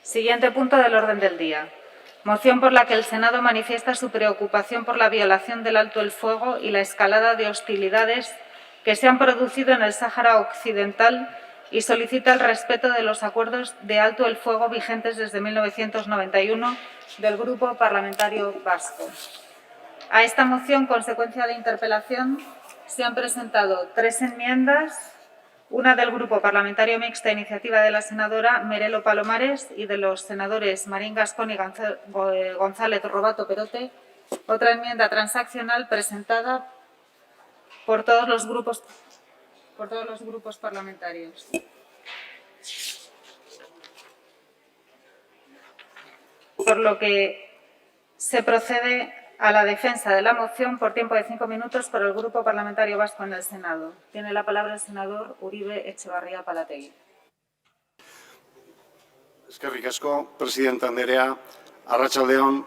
Siguiente punto del orden del día. Moción por la que el Senado manifiesta su preocupación por la violación del alto el fuego y la escalada de hostilidades que se han producido en el Sáhara Occidental y solicita el respeto de los acuerdos de alto el fuego vigentes desde 1991 del Grupo Parlamentario Vasco. A esta moción, consecuencia de interpelación, se han presentado 3 enmiendas, una del Grupo Parlamentario Mixto a iniciativa de la senadora Merelo Palomares y de los senadores Marín Gascón y González Robato Perote, otra enmienda transaccional presentada por todos los grupos parlamentarios. Por lo que se procede a la defensa de la moción por tiempo de 5 minutos por el Grupo Parlamentario Vasco en el Senado. Tiene la palabra el senador Uribe Etxebarria Palategui. Eskerrik asko, presidenta Andrea, arratsaldeon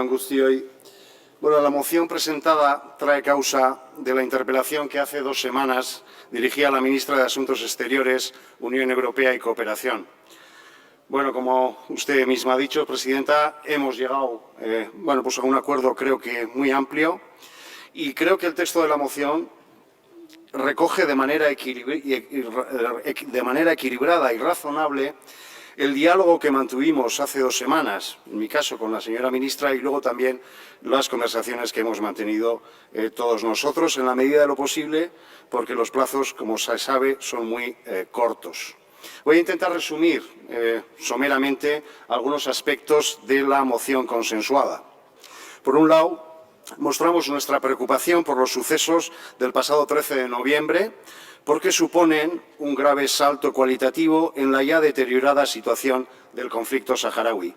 guztioi. Bueno, la moción presentada trae causa de la interpelación que hace 2 semanas dirigí a la ministra de Asuntos Exteriores, Unión Europea y Cooperación. Bueno, como usted misma ha dicho, presidenta, hemos llegado a un acuerdo creo que muy amplio y creo que el texto de la moción recoge de manera equilibrada y razonable el diálogo que mantuvimos hace 2 semanas, en mi caso con la señora ministra, y luego también las conversaciones que hemos mantenido todos nosotros en la medida de lo posible, porque los plazos, como se sabe, son muy cortos. Voy a intentar resumir someramente algunos aspectos de la moción consensuada. Por un lado, mostramos nuestra preocupación por los sucesos del pasado 13 de noviembre, porque suponen un grave salto cualitativo en la ya deteriorada situación del conflicto saharaui.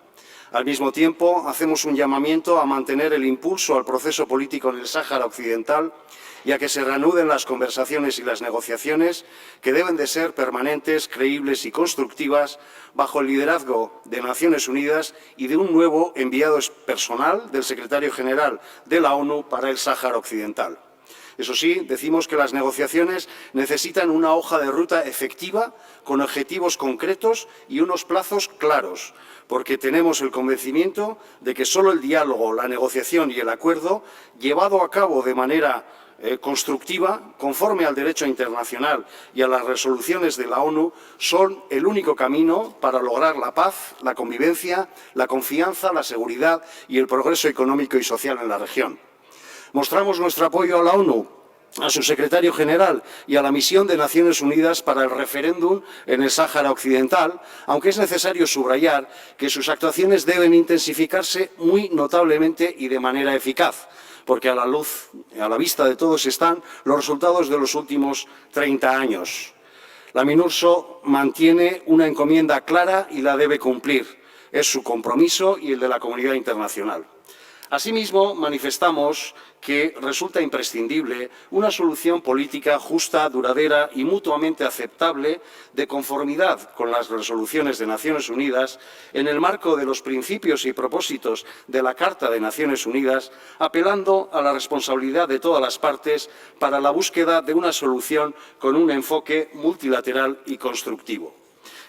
Al mismo tiempo, hacemos un llamamiento a mantener el impulso al proceso político en el Sáhara Occidental y a que se reanuden las conversaciones y las negociaciones que deben de ser permanentes, creíbles y constructivas bajo el liderazgo de Naciones Unidas y de un nuevo enviado personal del secretario general de la ONU para el Sáhara Occidental. Eso sí, decimos que las negociaciones necesitan una hoja de ruta efectiva, con objetivos concretos y unos plazos claros, porque tenemos el convencimiento de que solo el diálogo, la negociación y el acuerdo, llevado a cabo de manera constructiva, conforme al derecho internacional y a las resoluciones de la ONU, son el único camino para lograr la paz, la convivencia, la confianza, la seguridad y el progreso económico y social en la región. Mostramos nuestro apoyo a la ONU, a su secretario general y a la misión de Naciones Unidas para el referéndum en el Sáhara Occidental, aunque es necesario subrayar que sus actuaciones deben intensificarse muy notablemente y de manera eficaz, porque a la vista de todos están los resultados de los últimos 30 años. La MINURSO mantiene una encomienda clara y la debe cumplir. Es su compromiso y el de la comunidad internacional. Asimismo, manifestamos que resulta imprescindible una solución política justa, duradera y mutuamente aceptable de conformidad con las resoluciones de Naciones Unidas en el marco de los principios y propósitos de la Carta de Naciones Unidas, apelando a la responsabilidad de todas las partes para la búsqueda de una solución con un enfoque multilateral y constructivo.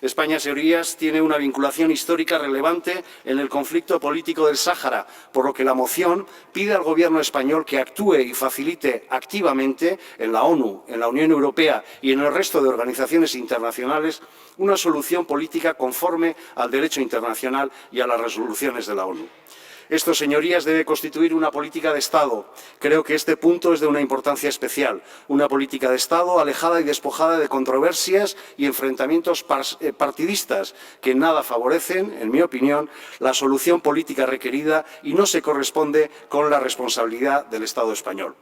España, señorías, tiene una vinculación histórica relevante en el conflicto político del Sáhara, por lo que la moción pide al Gobierno español que actúe y facilite activamente en la ONU, en la Unión Europea y en el resto de organizaciones internacionales una solución política conforme al derecho internacional y a las resoluciones de la ONU. Esto, señorías, debe constituir una política de Estado. Creo que este punto es de una importancia especial. Una política de Estado alejada y despojada de controversias y enfrentamientos partidistas que en nada favorecen, en mi opinión, la solución política requerida y no se corresponde con la responsabilidad del Estado español.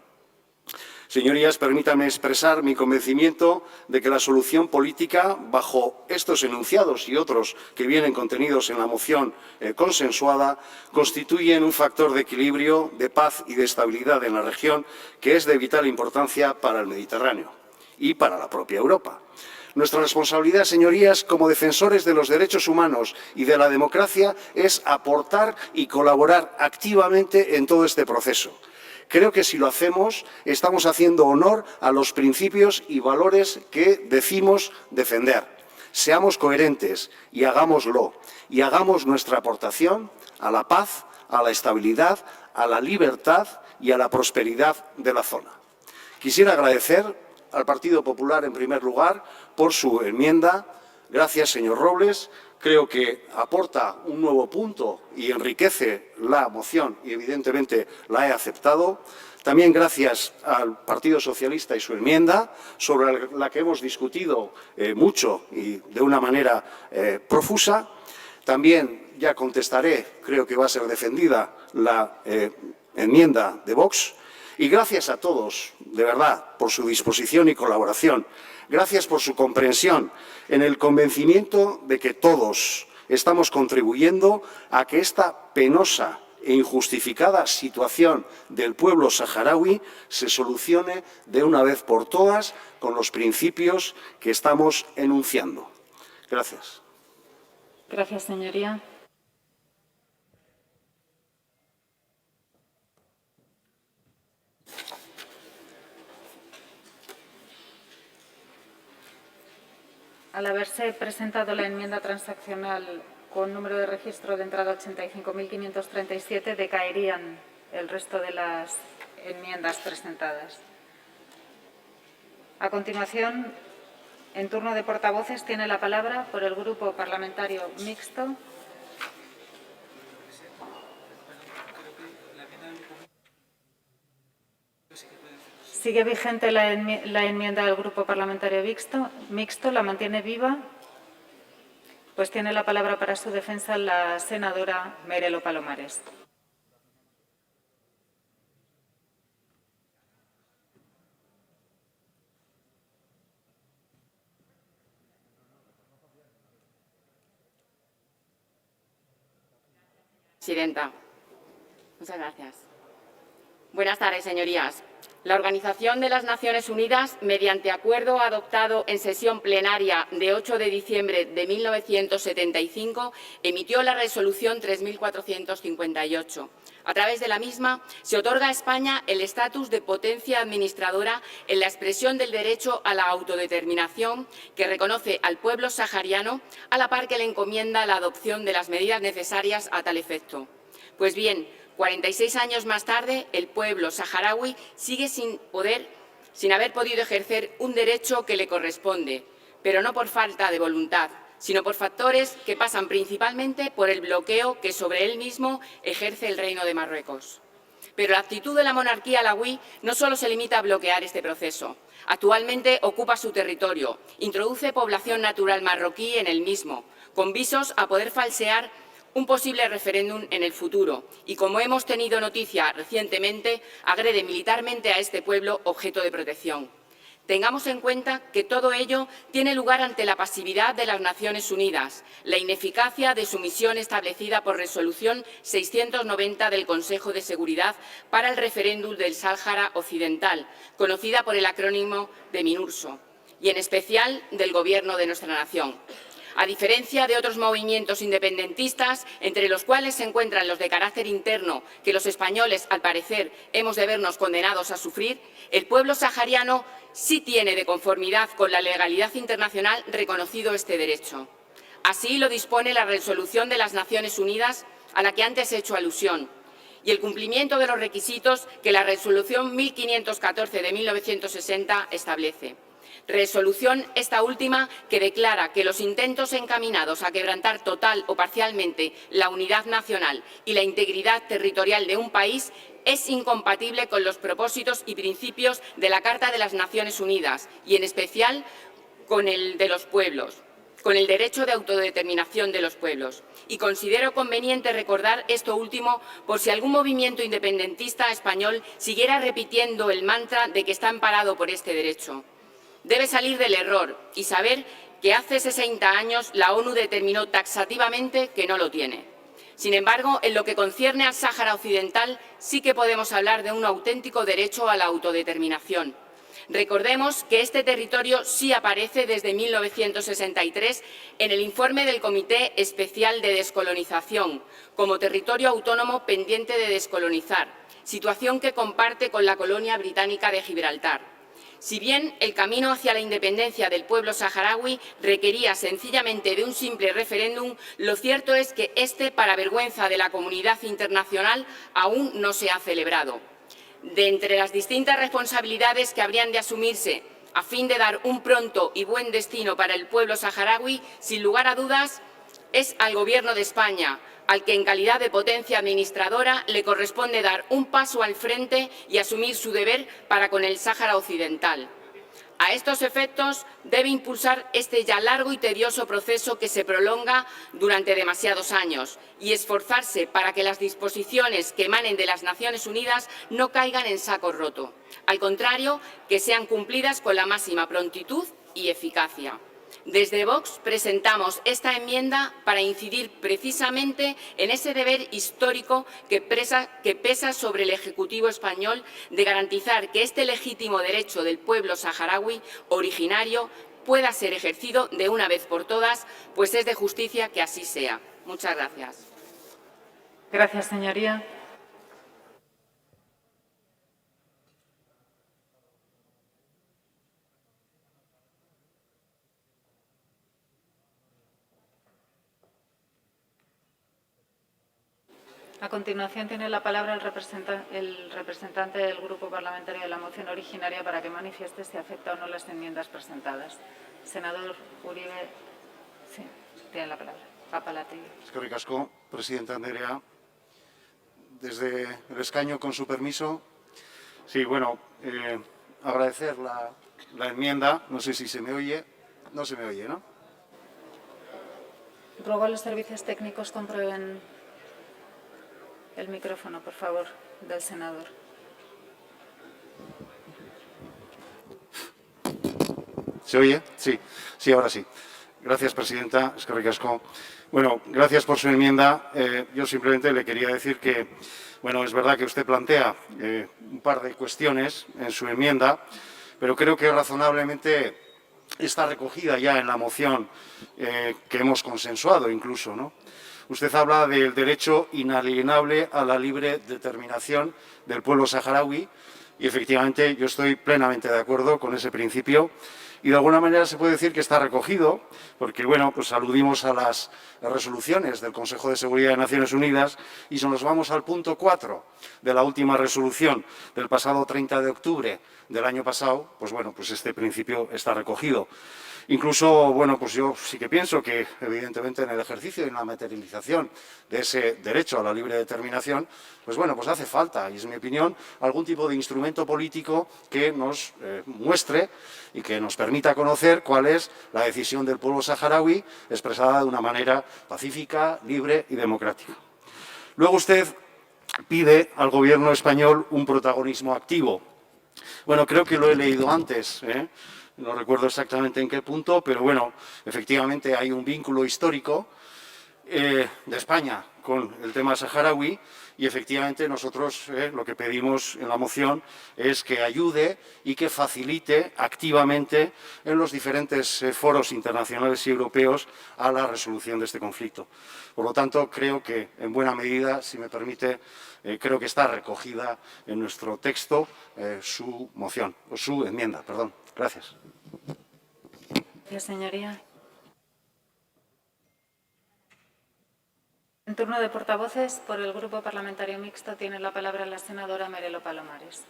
Señorías, permítanme expresar mi convencimiento de que la solución política, bajo estos enunciados y otros que vienen contenidos en la moción consensuada, constituyen un factor de equilibrio, de paz y de estabilidad en la región que es de vital importancia para el Mediterráneo y para la propia Europa. Nuestra responsabilidad, señorías, como defensores de los derechos humanos y de la democracia, es aportar y colaborar activamente en todo este proceso. Creo que si lo hacemos, estamos haciendo honor a los principios y valores que decimos defender. Seamos coherentes y hagámoslo. Y hagamos nuestra aportación a la paz, a la estabilidad, a la libertad y a la prosperidad de la zona. Quisiera agradecer al Partido Popular, en primer lugar, por su enmienda. Gracias, señor Robles. Creo que aporta un nuevo punto y enriquece la moción y, evidentemente, la he aceptado. También gracias al Partido Socialista y su enmienda, sobre la que hemos discutido mucho y de una manera profusa. También ya contestaré, creo que va a ser defendida la enmienda de Vox. Y gracias a todos, de verdad, por su disposición y colaboración. Gracias por su comprensión, en el convencimiento de que todos estamos contribuyendo a que esta penosa e injustificada situación del pueblo saharaui se solucione de una vez por todas con los principios que estamos enunciando. Gracias. Gracias, señoría. Al haberse presentado la enmienda transaccional con número de registro de entrada 85.537, decaerían el resto de las enmiendas presentadas. A continuación, en turno de portavoces, tiene la palabra por el Grupo Parlamentario Mixto. ¿Sigue vigente la enmienda del Grupo Parlamentario Mixto? ¿La mantiene viva? Pues tiene la palabra para su defensa la senadora Merelo Palomares. Presidenta, muchas gracias. Buenas tardes, señorías. La Organización de las Naciones Unidas, mediante acuerdo adoptado en sesión plenaria de 8 de diciembre de 1975, emitió la Resolución 3458. A través de la misma, se otorga a España el estatus de potencia administradora en la expresión del derecho a la autodeterminación que reconoce al pueblo sahariano, a la par que le encomienda la adopción de las medidas necesarias a tal efecto. Pues bien, 46 años más tarde, el pueblo saharaui sigue sin haber podido ejercer un derecho que le corresponde, pero no por falta de voluntad, sino por factores que pasan principalmente por el bloqueo que sobre él mismo ejerce el Reino de Marruecos. Pero la actitud de la monarquía alauí no solo se limita a bloquear este proceso. Actualmente ocupa su territorio, introduce población natural marroquí en el mismo, con visos a poder falsear un posible referéndum en el futuro y, como hemos tenido noticia recientemente, agrede militarmente a este pueblo objeto de protección. Tengamos en cuenta que todo ello tiene lugar ante la pasividad de las Naciones Unidas, la ineficacia de su misión establecida por Resolución 690 del Consejo de Seguridad para el referéndum del Sáhara Occidental, conocida por el acrónimo de MINURSO, y en especial del Gobierno de nuestra nación. A diferencia de otros movimientos independentistas, entre los cuales se encuentran los de carácter interno, que los españoles, al parecer, hemos de vernos condenados a sufrir, el pueblo sahariano sí tiene, de conformidad con la legalidad internacional, reconocido este derecho. Así lo dispone la Resolución de las Naciones Unidas, a la que antes he hecho alusión, y el cumplimiento de los requisitos que la Resolución 1514 de 1960 establece. Resolución esta última que declara que los intentos encaminados a quebrantar total o parcialmente la unidad nacional y la integridad territorial de un país es incompatible con los propósitos y principios de la Carta de las Naciones Unidas y, en especial, con el de los pueblos, con el derecho de autodeterminación de los pueblos. Y considero conveniente recordar esto último por si algún movimiento independentista español siguiera repitiendo el mantra de que está amparado por este derecho. Debe salir del error y saber que hace 60 años la ONU determinó taxativamente que no lo tiene. Sin embargo, en lo que concierne al Sáhara Occidental, sí que podemos hablar de un auténtico derecho a la autodeterminación. Recordemos que este territorio sí aparece desde 1963 en el informe del Comité Especial de Descolonización como territorio autónomo pendiente de descolonizar, situación que comparte con la colonia británica de Gibraltar. Si bien el camino hacia la independencia del pueblo saharaui requería sencillamente de un simple referéndum, lo cierto es que este, para vergüenza de la comunidad internacional, aún no se ha celebrado. De entre las distintas responsabilidades que habrían de asumirse a fin de dar un pronto y buen destino para el pueblo saharaui, sin lugar a dudas, es al Gobierno de España, al que en calidad de potencia administradora le corresponde dar un paso al frente y asumir su deber para con el Sáhara Occidental. A estos efectos, debe impulsar este ya largo y tedioso proceso que se prolonga durante demasiados años y esforzarse para que las disposiciones que emanen de las Naciones Unidas no caigan en saco roto. Al contrario, que sean cumplidas con la máxima prontitud y eficacia. Desde Vox presentamos esta enmienda para incidir precisamente en ese deber histórico que pesa sobre el Ejecutivo español de garantizar que este legítimo derecho del pueblo saharaui originario pueda ser ejercido de una vez por todas, pues es de justicia que así sea. Muchas gracias. Gracias, señoría. A continuación tiene la palabra el representante del Grupo Parlamentario de la moción originaria para que manifieste si acepta o no las enmiendas presentadas. Senador Uribe, sí, tiene la palabra. Papalategui. Eskerrik asko, presidenta Andrea. Desde el escaño, con su permiso. Sí, bueno, agradecer la enmienda. No sé si se me oye. No se me oye, ¿no? Ruego a los servicios técnicos comprueben el micrófono, por favor, del senador. ¿Se oye? Sí, sí, ahora sí. Gracias, presidenta. Eskerrik asko. Bueno, gracias por su enmienda. Yo simplemente le quería decir que, bueno, es verdad que usted plantea un par de cuestiones en su enmienda, pero creo que razonablemente está recogida ya en la moción que hemos consensuado incluso, ¿no? Usted habla del derecho inalienable a la libre determinación del pueblo saharaui y efectivamente yo estoy plenamente de acuerdo con ese principio y de alguna manera se puede decir que está recogido porque, bueno, pues aludimos a las resoluciones del Consejo de Seguridad de Naciones Unidas y si nos vamos al punto 4 de la última resolución del pasado 30 de octubre del año pasado, pues bueno, pues este principio está recogido. Incluso, bueno, pues yo sí que pienso que, evidentemente, en el ejercicio y en la materialización de ese derecho a la libre determinación, pues bueno, pues hace falta, y es mi opinión, algún tipo de instrumento político que nos muestre y que nos permita conocer cuál es la decisión del pueblo saharaui expresada de una manera pacífica, libre y democrática. Luego usted pide al Gobierno español un protagonismo activo. Bueno, creo que lo he leído antes, no recuerdo exactamente en qué punto, pero bueno, efectivamente hay un vínculo histórico de España con el tema saharaui y efectivamente nosotros lo que pedimos en la moción es que ayude y que facilite activamente en los diferentes foros internacionales y europeos a la resolución de este conflicto. Por lo tanto, creo que en buena medida, si me permite, creo que está recogida en nuestro texto su moción, o su enmienda, perdón. Gracias. Gracias, señoría. En turno de portavoces, por el Grupo Parlamentario Mixto, tiene la palabra la senadora Merelo Palomares.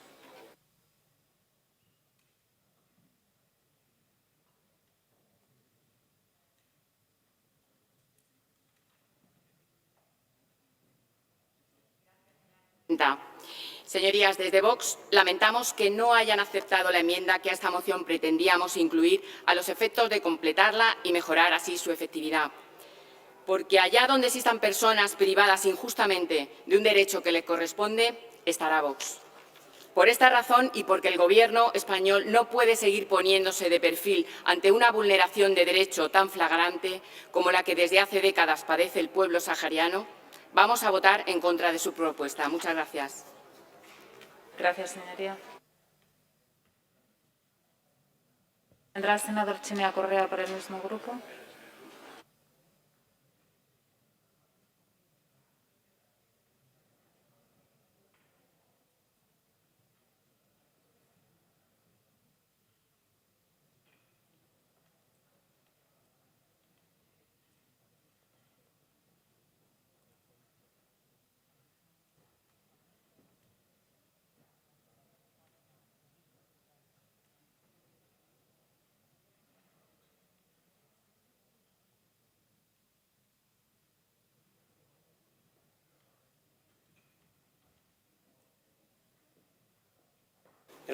Señorías, desde Vox lamentamos que no hayan aceptado la enmienda que a esta moción pretendíamos incluir a los efectos de completarla y mejorar así su efectividad. Porque allá donde existan personas privadas injustamente de un derecho que le corresponde, estará Vox. Por esta razón y porque el Gobierno español no puede seguir poniéndose de perfil ante una vulneración de derecho tan flagrante como la que desde hace décadas padece el pueblo sahariano, vamos a votar en contra de su propuesta. Muchas gracias. Gracias, señoría. ¿Tendrá el senador Chinea Correa por el mismo grupo?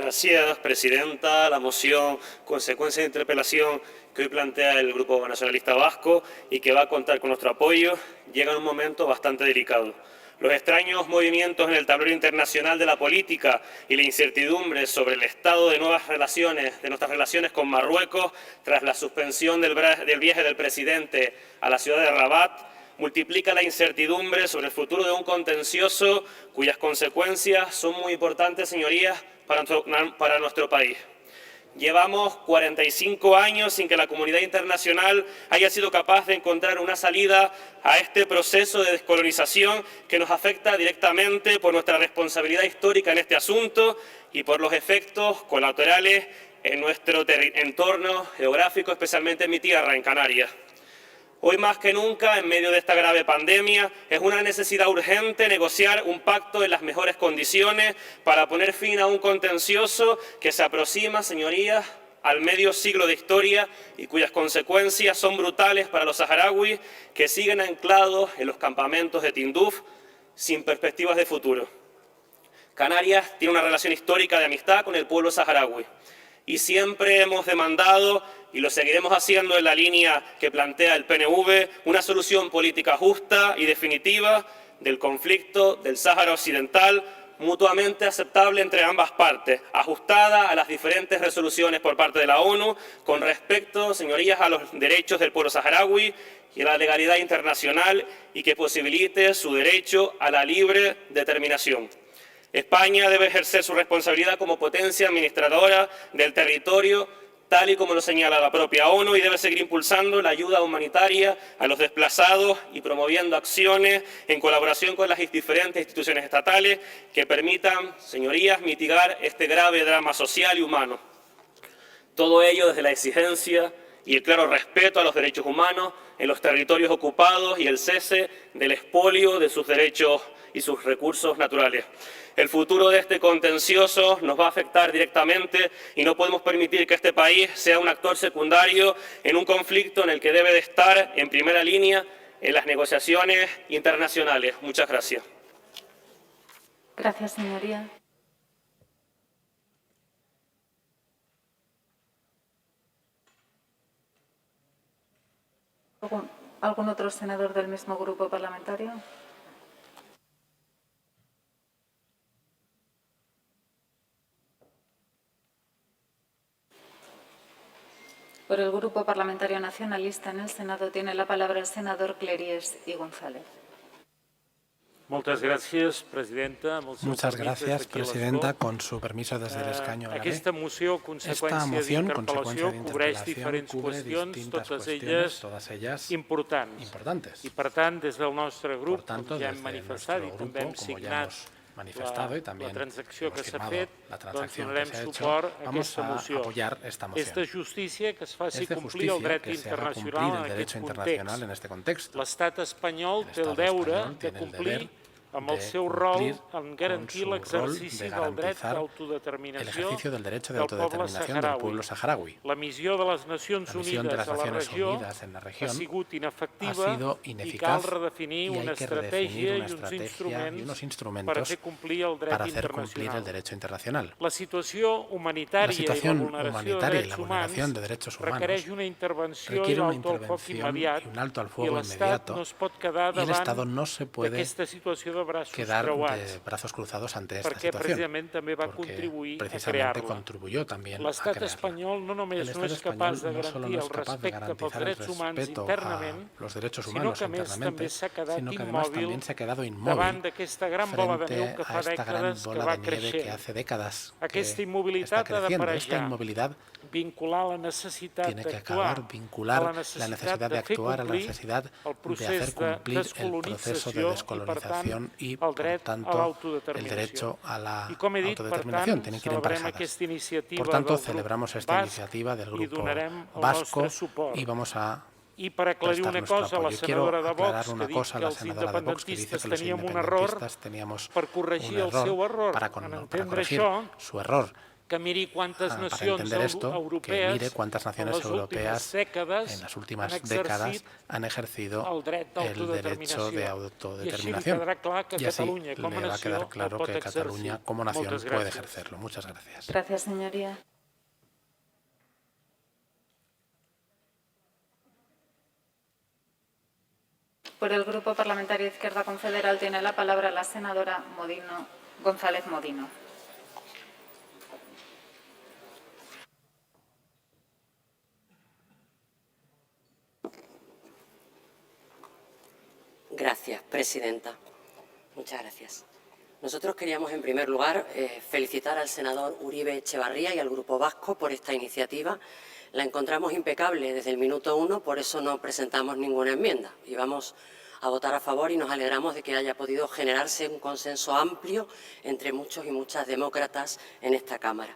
Gracias, presidenta. La moción consecuencia de interpelación que hoy plantea el Grupo Nacionalista Vasco y que va a contar con nuestro apoyo llega en un momento bastante delicado. Los extraños movimientos en el tablero internacional de la política y la incertidumbre sobre el estado de nuestras relaciones con Marruecos tras la suspensión del viaje del presidente a la ciudad de Rabat multiplica la incertidumbre sobre el futuro de un contencioso cuyas consecuencias son muy importantes, señorías, para nuestro país. Llevamos 45 años sin que la comunidad internacional haya sido capaz de encontrar una salida a este proceso de descolonización que nos afecta directamente por nuestra responsabilidad histórica en este asunto y por los efectos colaterales en nuestro entorno geográfico, especialmente en mi tierra, en Canarias. Hoy más que nunca, en medio de esta grave pandemia, es una necesidad urgente negociar un pacto en las mejores condiciones para poner fin a un contencioso que se aproxima, señorías, al medio siglo de historia y cuyas consecuencias son brutales para los saharauis que siguen anclados en los campamentos de Tinduf sin perspectivas de futuro. Canarias tiene una relación histórica de amistad con el pueblo saharaui y siempre hemos demandado, y lo seguiremos haciendo en la línea que plantea el PNV, una solución política justa y definitiva del conflicto del Sáhara Occidental, mutuamente aceptable entre ambas partes, ajustada a las diferentes resoluciones por parte de la ONU, con respecto, señorías, a los derechos del pueblo saharaui y a la legalidad internacional y que posibilite su derecho a la libre determinación. España debe ejercer su responsabilidad como potencia administradora del territorio, tal y como lo señala la propia ONU, y debe seguir impulsando la ayuda humanitaria a los desplazados y promoviendo acciones en colaboración con las diferentes instituciones estatales que permitan, señorías, mitigar este grave drama social y humano. Todo ello desde la exigencia y el claro respeto a los derechos humanos en los territorios ocupados y el cese del expolio de sus derechos y sus recursos naturales. El futuro de este contencioso nos va a afectar directamente y no podemos permitir que este país sea un actor secundario en un conflicto en el que debe de estar en primera línea en las negociaciones internacionales. Muchas gracias. Gracias, señoría. ¿Algún otro senador del mismo grupo parlamentario? Por el Grupo Parlamentario Nacionalista en el Senado tiene la palabra el senador Cleries y González. Muchas gracias, presidenta. Muchas gracias, presidenta. Con su permiso desde el escaño. Esta moción, consecuencia d'interpel·lació, cobreix diferents qüestions, totes elles importants. I, per tant, des del nostre grup, com ja hem manifestat i també hem signat la transacció que s'ha fet, doncs donarem suport a aquesta moció. És de justícia que es faci complir el dret internacional en aquest context. L'estat espanyol té el deure de complir amb el seu rol en garantir l'exercici del dret d'autodeterminació del poble saharaui. La missió de les Nacions Unides a la regió ha sigut inefectiva i cal redefinir una estratègia i uns instruments per fer complir el dret internacional. La situació humanitària i la vulneració de drets humans requereix una intervenció i l'alto al foc immediat i l'Estat no es pot quedar davant d'aquesta situació quedar de brazos cruzados ante esta situación, porque precisamente contribuyó también a crearla. El Estado español no solo no es capaz de garantizar el respeto a los derechos humanos internamente, sino que además también se ha quedado inmóvil frente a esta gran bola de nieve que hace décadas que va creciendo. Esta inmovilidad tiene que acabar, vincular la necesidad de actuar a la necesidad de hacer cumplir el proceso de descolonización y, por tanto, el derecho a la autodeterminación. Tienen que ir emparejadas. Por tanto, celebramos esta iniciativa del Grupo Vasco y vamos a prestar nuestro apoyo. Quiero aclarar una cosa a la senadora de Vox que dice que los independentistas teníamos un error para corregir su error. que miri quantes nacions europees en las últimas décadas han ejercido el derecho de autodeterminación. Y así le va a quedar claro que Cataluña como nación puede ejercerlo. Muchas gracias. Gracias, señoría. Por el Grupo Parlamentario de Izquierda Confederal tiene la palabra la senadora González Modino. Gracias, presidenta. Muchas gracias. Nosotros queríamos, en primer lugar, felicitar al senador Uribe Etxebarria y al Grupo Vasco por esta iniciativa. La encontramos impecable desde el minuto 1, por eso no presentamos ninguna enmienda. Y vamos a votar a favor y nos alegramos de que haya podido generarse un consenso amplio entre muchos y muchas demócratas en esta Cámara.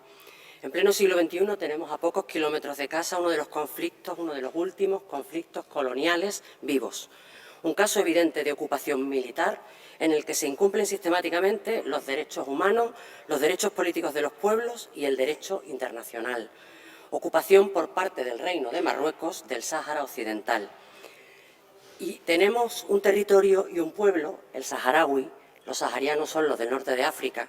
En pleno siglo XXI tenemos a pocos kilómetros de casa uno de los últimos conflictos coloniales vivos. Un caso evidente de ocupación militar en el que se incumplen sistemáticamente los derechos humanos, los derechos políticos de los pueblos y el derecho internacional. Ocupación por parte del Reino de Marruecos del Sáhara Occidental. Y tenemos un territorio y un pueblo, el saharaui, los saharianos son los del norte de África,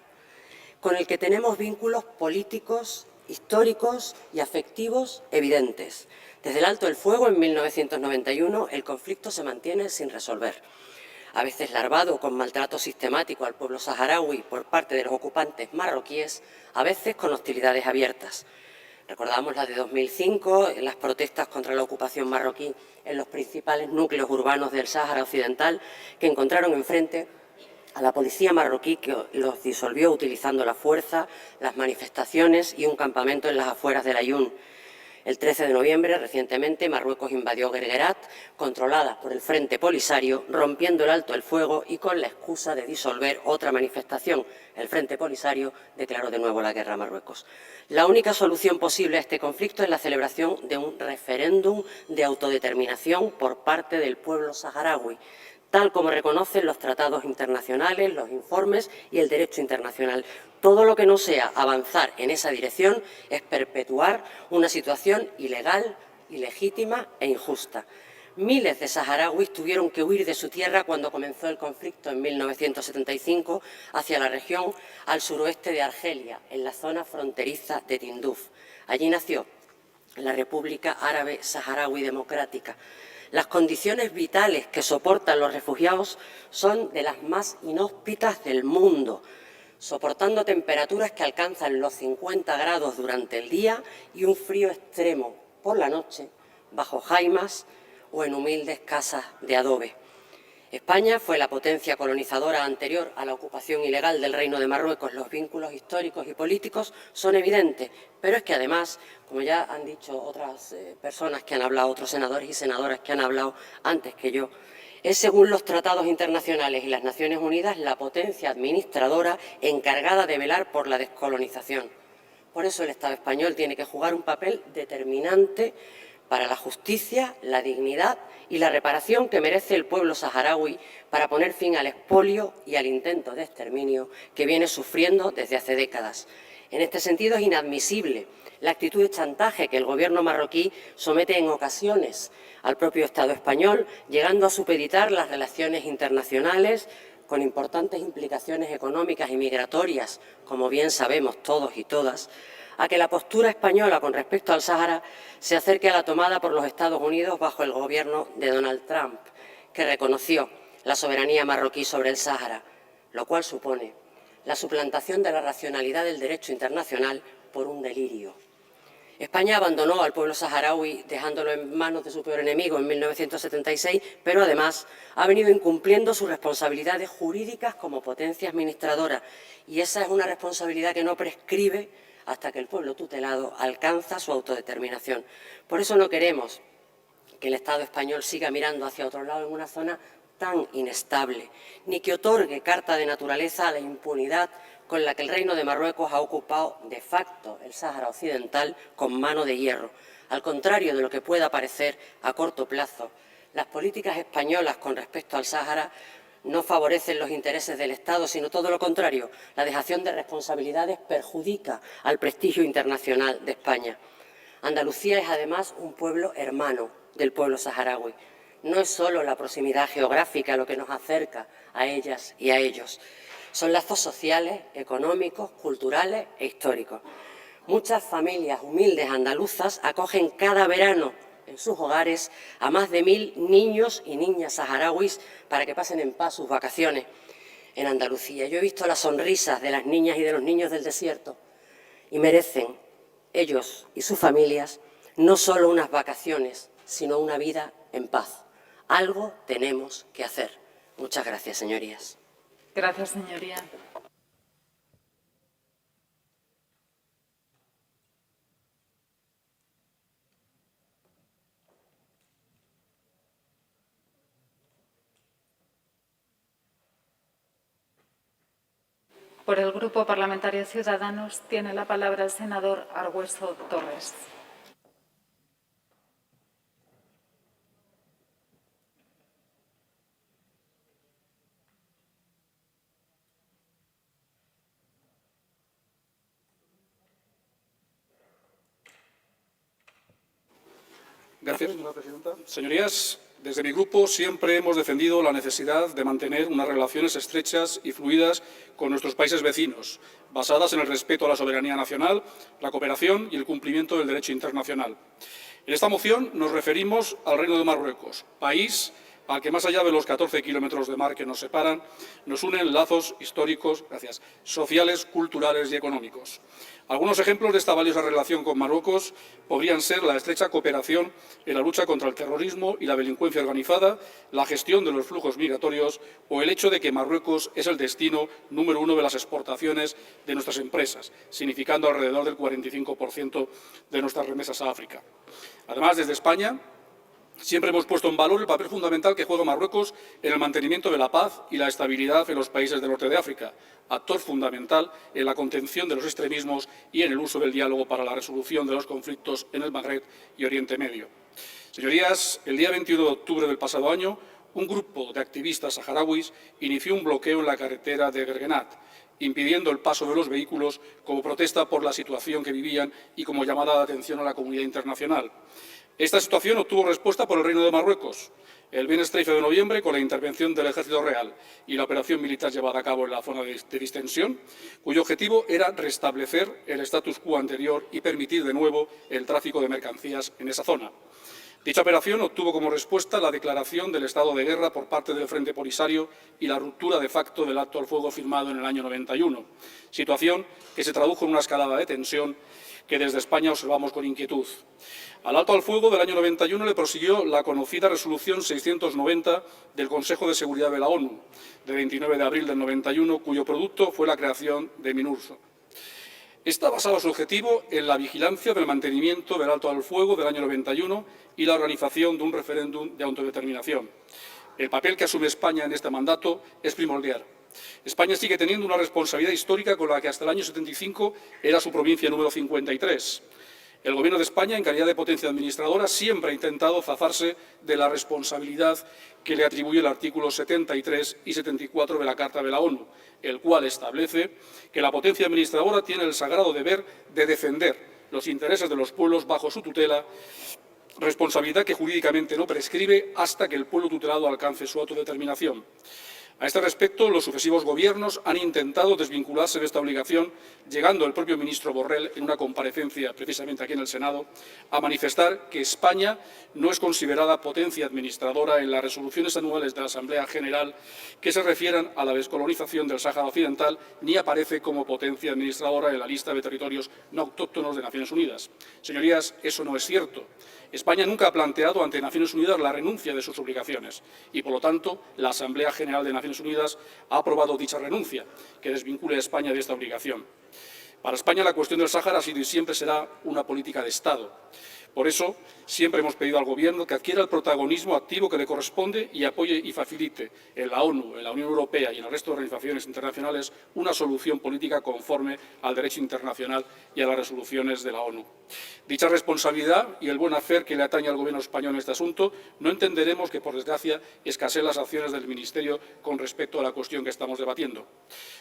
con el que tenemos vínculos políticos, históricos y afectivos evidentes. Desde el alto el fuego en 1991 el conflicto se mantiene sin resolver. A veces larvado con maltrato sistemático al pueblo saharaui por parte de los ocupantes marroquíes, a veces con hostilidades abiertas. Recordamos la de 2005, las protestas contra la ocupación marroquí en los principales núcleos urbanos del Sáhara Occidental, que encontraron enfrente a la policía marroquí que los disolvió utilizando la fuerza, las manifestaciones y un campamento en las afueras de Laayoune. El 13 de noviembre, recientemente, Marruecos invadió Guerguerat, controlada por el Frente Polisario, rompiendo el alto el fuego y con la excusa de disolver otra manifestación. El Frente Polisario declaró de nuevo la guerra a Marruecos. La única solución posible a este conflicto es la celebración de un referéndum de autodeterminación por parte del pueblo saharaui, tal como reconocen los tratados internacionales, los informes y el derecho internacional. Todo lo que no sea avanzar en esa dirección es perpetuar una situación ilegal, ilegítima e injusta. Miles de saharauis tuvieron que huir de su tierra cuando comenzó el conflicto en 1975 hacia la región al suroeste de Argelia, en la zona fronteriza de Tinduf. Allí nació la República Árabe Saharaui Democrática. Las condiciones vitales que soportan los refugiados son de las más inhóspitas del mundo, soportando temperaturas que alcanzan los 50 grados durante el día y un frío extremo por la noche, bajo jaimas o en humildes casas de adobe. España fue la potencia colonizadora anterior a la ocupación ilegal del Reino de Marruecos. Los vínculos históricos y políticos son evidentes, pero es que además, como ya han dicho otras personas que han hablado, otros senadores y senadoras que han hablado antes que yo, es según los tratados internacionales y las Naciones Unidas la potencia administradora encargada de velar por la descolonización. Por eso el Estado español tiene que jugar un papel determinante para la justicia, la dignidad y la reparación que merece el pueblo saharaui para poner fin al expolio y al intento de exterminio que viene sufriendo desde hace décadas. En este sentido, es inadmisible la actitud de chantaje que el Gobierno marroquí somete en ocasiones al propio Estado español, llegando a supeditar las relaciones internacionales con importantes implicaciones económicas y migratorias, como bien sabemos todos y todas, a que la postura española con respecto al Sáhara se acerque a la tomada por los Estados Unidos bajo el Gobierno de Donald Trump, que reconoció la soberanía marroquí sobre el Sáhara, lo cual supone la suplantación de la racionalidad del derecho internacional por un delirio. España abandonó al pueblo saharaui dejándolo en manos de su peor enemigo en 1976, pero además ha venido incumpliendo sus responsabilidades jurídicas como potencia administradora, y esa es una responsabilidad que no prescribe hasta que el pueblo tutelado alcanza su autodeterminación. Por eso no queremos que el Estado español siga mirando hacia otro lado en una zona tan inestable, ni que otorgue carta de naturaleza a la impunidad con la que el Reino de Marruecos ha ocupado de facto el Sáhara Occidental con mano de hierro. Al contrario de lo que pueda parecer a corto plazo, las políticas españolas con respecto al Sáhara no favorecen los intereses del Estado, sino todo lo contrario. La dejación de responsabilidades perjudica al prestigio internacional de España. Andalucía es, además, un pueblo hermano del pueblo saharaui. No es solo la proximidad geográfica lo que nos acerca a ellas y a ellos. Son lazos sociales, económicos, culturales e históricos. Muchas familias humildes andaluzas acogen cada verano en sus hogares a más de 1000 niños y niñas saharauis para que pasen en paz sus vacaciones en Andalucía. Yo he visto las sonrisas de las niñas y de los niños del desierto y merecen, ellos y sus familias, no solo unas vacaciones, sino una vida en paz. Algo tenemos que hacer. Muchas gracias, señorías. Gracias, señoría. Por el Grupo Parlamentario Ciudadanos tiene la palabra el senador Argüeso Torres. Gracias, señora presidenta. Señorías, desde mi grupo siempre hemos defendido la necesidad de mantener unas relaciones estrechas y fluidas con nuestros países vecinos, basadas en el respeto a la soberanía nacional, la cooperación y el cumplimiento del derecho internacional. En esta moción nos referimos al Reino de Marruecos, país al que, más allá de los 14 kilómetros de mar que nos separan, nos unen lazos históricos, sociales, culturales y económicos. Algunos ejemplos de esta valiosa relación con Marruecos podrían ser la estrecha cooperación en la lucha contra el terrorismo y la delincuencia organizada, la gestión de los flujos migratorios o el hecho de que Marruecos es el destino número 1 de las exportaciones de nuestras empresas, significando alrededor del 45% de nuestras remesas a África. Además, desde España, siempre hemos puesto en valor el papel fundamental que juega Marruecos en el mantenimiento de la paz y la estabilidad en los países del norte de África, actor fundamental en la contención de los extremismos y en el uso del diálogo para la resolución de los conflictos en el Magreb y Oriente Medio. Señorías, el día 21 de octubre del pasado año, un grupo de activistas saharauis inició un bloqueo en la carretera de Gergenat, impidiendo el paso de los vehículos como protesta por la situación que vivían y como llamada de atención a la comunidad internacional. Esta situación obtuvo respuesta por el Reino de Marruecos. El viernes 13 de noviembre, con la intervención del Ejército Real y la operación militar llevada a cabo en la zona de distensión, cuyo objetivo era restablecer el status quo anterior y permitir de nuevo el tráfico de mercancías en esa zona. Dicha operación obtuvo como respuesta la declaración del estado de guerra por parte del Frente Polisario y la ruptura de facto del alto al fuego firmado en el año 91, situación que se tradujo en una escalada de tensión que desde España observamos con inquietud. Al alto al fuego del año 91 le prosiguió la conocida Resolución 690 del Consejo de Seguridad de la ONU, de 29 de abril del 91, cuyo producto fue la creación de MINURSO. Esta basaba su objetivo en la vigilancia del mantenimiento del alto al fuego del año 91 y la organización de un referéndum de autodeterminación. El papel que asume España en este mandato es primordial. España sigue teniendo una responsabilidad histórica con la que hasta el año 75 era su provincia número 53. El Gobierno de España, en calidad de potencia administradora, siempre ha intentado zafarse de la responsabilidad que le atribuye el artículo 73 y 74 de la Carta de la ONU, el cual establece que la potencia administradora tiene el sagrado deber de defender los intereses de los pueblos bajo su tutela, responsabilidad que jurídicamente no prescribe hasta que el pueblo tutelado alcance su autodeterminación. A este respecto, los sucesivos gobiernos han intentado desvincularse de esta obligación, llegando el propio ministro Borrell, en una comparecencia precisamente aquí en el Senado, a manifestar que España no es considerada potencia administradora en las resoluciones anuales de la Asamblea General que se refieran a la descolonización del Sáhara Occidental, ni aparece como potencia administradora en la lista de territorios no autóctonos de Naciones Unidas. Señorías, eso no es cierto. España nunca ha planteado ante Naciones Unidas la renuncia de sus obligaciones y, por lo tanto, la Asamblea General de Naciones Unidas ha aprobado dicha renuncia, que desvincula a España de esta obligación. Para España, la cuestión del Sáhara ha sido y siempre será una política de Estado. Por eso, siempre hemos pedido al Gobierno que adquiera el protagonismo activo que le corresponde y apoye y facilite en la ONU, en la Unión Europea y en el resto de organizaciones internacionales una solución política conforme al derecho internacional y a las resoluciones de la ONU. Dicha responsabilidad y el buen hacer que le atañe al Gobierno español en este asunto, no entenderemos que, por desgracia, escaseen las acciones del Ministerio con respecto a la cuestión que estamos debatiendo.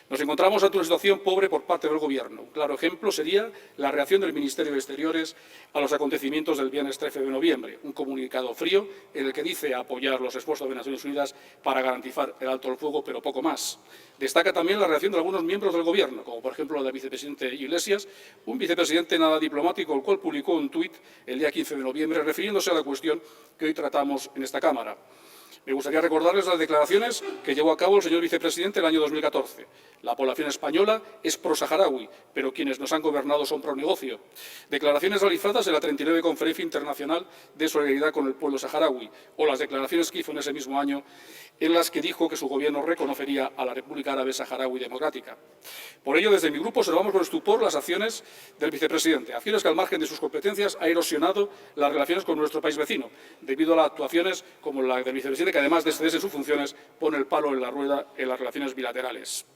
Nos encontramos ante una situación pobre por parte del Gobierno. Un claro ejemplo sería la reacción del Ministerio de Exteriores a los acontecimientos del viernes 13 de noviembre, un comunicado frío en el que dice apoyar los esfuerzos de Naciones Unidas para garantizar el alto el fuego, pero poco más. Destaca también la reacción de algunos miembros del Gobierno, como por ejemplo la del vicepresidente Iglesias, un vicepresidente nada diplomático, el cual publicó un tuit el día 15 de noviembre refiriéndose a la cuestión que hoy tratamos en esta Cámara. Me gustaría recordarles las declaraciones que llevó a cabo el señor vicepresidente en el año 2014. La población española es pro-saharaui, pero quienes nos han gobernado son pro-negocio. Declaraciones realizadas en la 39 Conferencia Internacional de Solidaridad con el Pueblo Saharaui, o las declaraciones que hizo en ese mismo año en las que dijo que su gobierno reconocería a la República Árabe Saharaui Democrática. Por ello, desde mi grupo observamos con estupor las acciones del vicepresidente, acciones que al margen de sus competencias ha erosionado las relaciones con nuestro país vecino, debido a las actuaciones como la del vicepresidente, que además de excederse en sus funciones, pone el palo en la rueda en las relaciones bilaterales.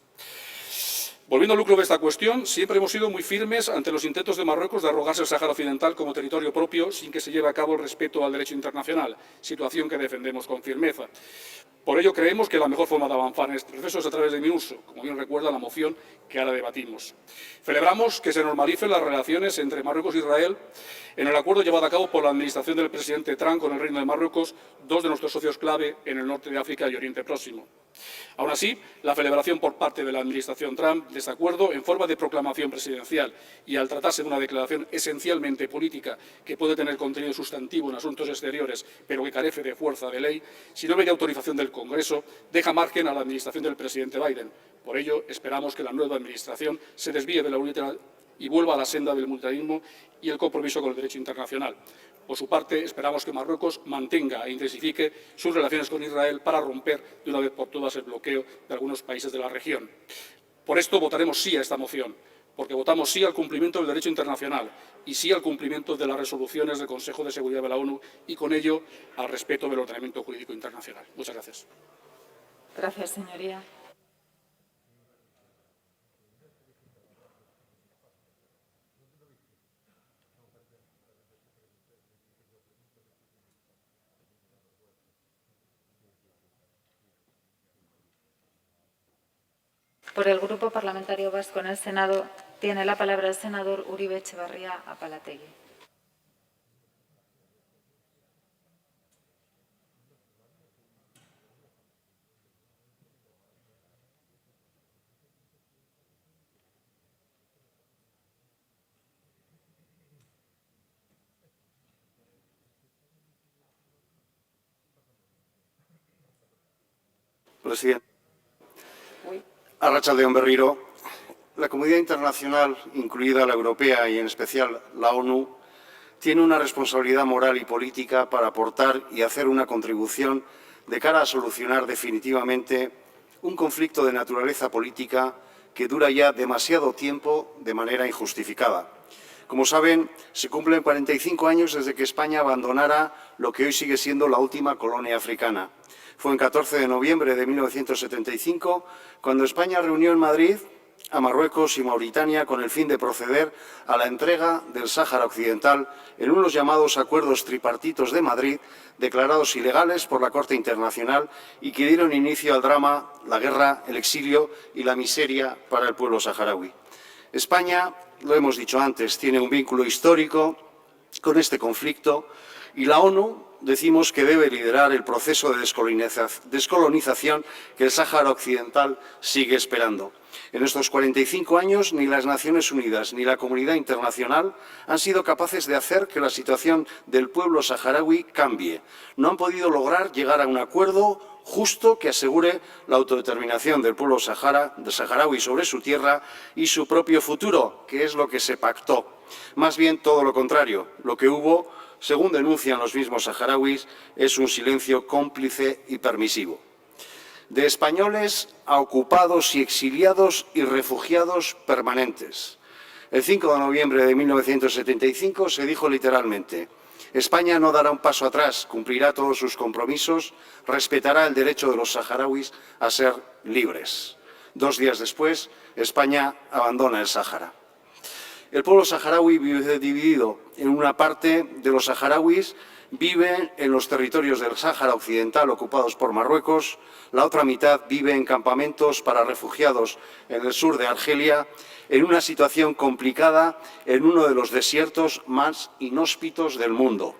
Volviendo al núcleo de esta cuestión, siempre hemos sido muy firmes ante los intentos de Marruecos de arrogarse el Sáhara Occidental como territorio propio sin que se lleve a cabo el respeto al derecho internacional, situación que defendemos con firmeza. Por ello, creemos que la mejor forma de avanzar en este proceso es a través de MINURSO, como bien recuerda la moción que ahora debatimos. Celebramos que se normalicen las relaciones entre Marruecos e Israel en el acuerdo llevado a cabo por la administración del presidente Trump con el Reino de Marruecos, dos de nuestros socios clave en el norte de África y Oriente Próximo. Aún así, la celebración por parte de la administración Trump de este acuerdo en forma de proclamación presidencial y al tratarse de una declaración esencialmente política que puede tener contenido sustantivo en asuntos exteriores, pero que carece de fuerza de ley, si no hay autorización del Congreso, deja margen a la administración del presidente Biden. Por ello, esperamos que la nueva administración se desvíe de la unilateralidad y vuelva a la senda del multilateralismo y el compromiso con el derecho internacional. Por su parte, esperamos que Marruecos mantenga e intensifique sus relaciones con Israel para romper de una vez por todas el bloqueo de algunos países de la región. Por esto votaremos sí a esta moción, porque votamos sí al cumplimiento del derecho internacional y sí al cumplimiento de las resoluciones del Consejo de Seguridad de la ONU y, con ello, al respeto del ordenamiento jurídico internacional. Muchas gracias. Gracias, señoría. Por el Grupo Parlamentario Vasco en el Senado tiene la palabra el senador Uribe Etxebarria Apalategui. Presidente. Arratsalde-on berriro. La comunidad internacional, incluida la europea y en especial la ONU, tiene una responsabilidad moral y política para aportar y hacer una contribución de cara a solucionar definitivamente un conflicto de naturaleza política que dura ya demasiado tiempo de manera injustificada. Como saben, se cumplen 45 años desde que España abandonara lo que hoy sigue siendo la última colonia africana. Fue el 14 de noviembre de 1975 cuando España reunió en Madrid a Marruecos y Mauritania con el fin de proceder a la entrega del Sáhara Occidental en unos llamados acuerdos tripartitos de Madrid, declarados ilegales por la Corte Internacional y que dieron inicio al drama, la guerra, el exilio y la miseria para el pueblo saharaui. España, lo hemos dicho antes, tiene un vínculo histórico con este conflicto y la ONU decimos que debe liderar el proceso de descolonización que el Sáhara Occidental sigue esperando. En estos 45 años, ni las Naciones Unidas ni la comunidad internacional han sido capaces de hacer que la situación del pueblo saharaui cambie. No han podido lograr llegar a un acuerdo justo que asegure la autodeterminación del pueblo saharaui sobre su tierra y su propio futuro, que es lo que se pactó. Más bien todo lo contrario, lo que hubo, según denuncian los mismos saharauis, es un silencio cómplice y permisivo. De españoles a ocupados y exiliados y refugiados permanentes. El 5 de noviembre de 1975 se dijo literalmente: España no dará un paso atrás, cumplirá todos sus compromisos, respetará el derecho de los saharauis a ser libres. 2 días después, España abandona el Sáhara. El pueblo saharaui vive dividido. En una parte de los saharauis viven en los territorios del Sáhara Occidental ocupados por Marruecos, la otra mitad vive en campamentos para refugiados en el sur de Argelia, en una situación complicada en uno de los desiertos más inhóspitos del mundo.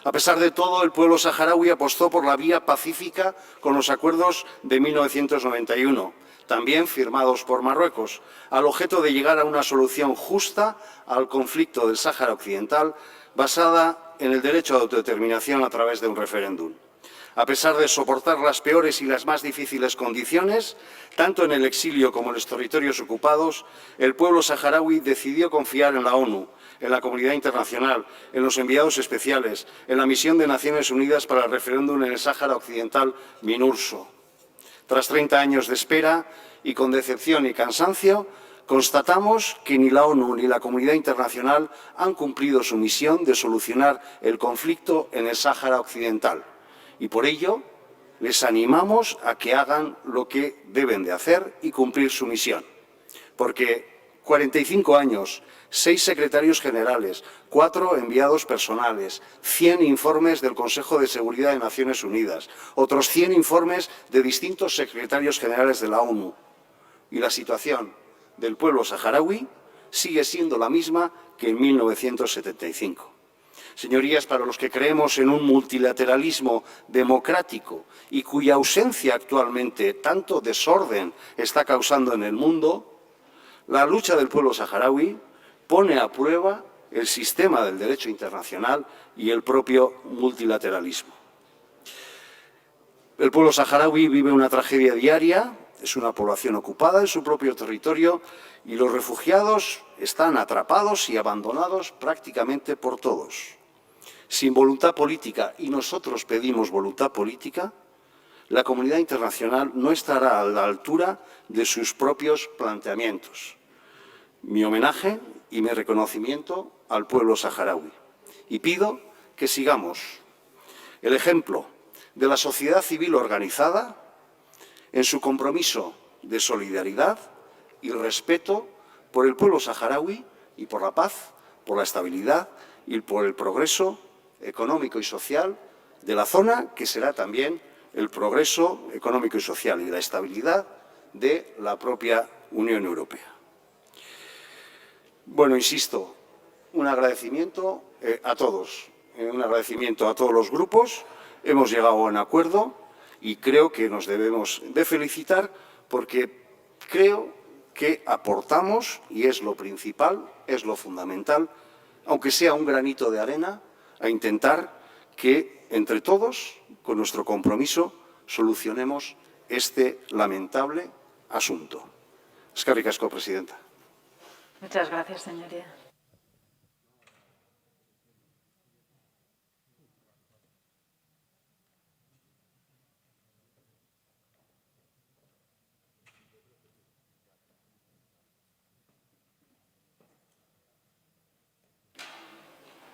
A pesar de todo, el pueblo saharaui apostó por la vía pacífica con los acuerdos de 1991, también firmados por Marruecos, al objeto de llegar a una solución justa al conflicto del Sáhara Occidental basada en el derecho a autodeterminación a través de un referéndum. A pesar de soportar las peores y las más difíciles condiciones, tanto en el exilio como en los territorios ocupados, el pueblo saharaui decidió confiar en la ONU, en la comunidad internacional, en los enviados especiales, en la misión de Naciones Unidas para el referéndum en el Sáhara Occidental, MINURSO. Tras 30 años de espera y con decepción y cansancio, constatamos que ni la ONU ni la comunidad internacional han cumplido su misión de solucionar el conflicto en el Sáhara Occidental. Y por ello, les animamos a que hagan lo que deben de hacer y cumplir su misión. Porque 45 años, 6 secretarios generales, 4 enviados personales, 100 informes del Consejo de Seguridad de Naciones Unidas, otros 100 informes de distintos secretarios generales de la ONU. Y la situación del pueblo saharaui sigue siendo la misma que en 1975. Señorías, para los que creemos en un multilateralismo democrático y cuya ausencia actualmente tanto desorden está causando en el mundo, la lucha del pueblo saharaui pone a prueba el sistema del derecho internacional y el propio multilateralismo. El pueblo saharaui vive una tragedia diaria, es una población ocupada en su propio territorio y los refugiados están atrapados y abandonados prácticamente por todos. Sin voluntad política, y nosotros pedimos voluntad política, la comunidad internacional no estará a la altura de sus propios planteamientos. Mi homenaje y mi reconocimiento al pueblo saharaui. Y pido que sigamos el ejemplo de la sociedad civil organizada en su compromiso de solidaridad y respeto por el pueblo saharaui y por la paz, por la estabilidad y por el progreso económico y social de la zona, que será también el progreso económico y social y la estabilidad de la propia Unión Europea. Bueno, insisto, un agradecimiento a todos, un agradecimiento a todos los grupos. Hemos llegado a un acuerdo y creo que nos debemos de felicitar porque creo que aportamos, y es lo principal, es lo fundamental, aunque sea un granito de arena, a intentar que entre todos, con nuestro compromiso, solucionemos este lamentable asunto. Eskerrik asko, presidenta. Muchas gracias, señoría.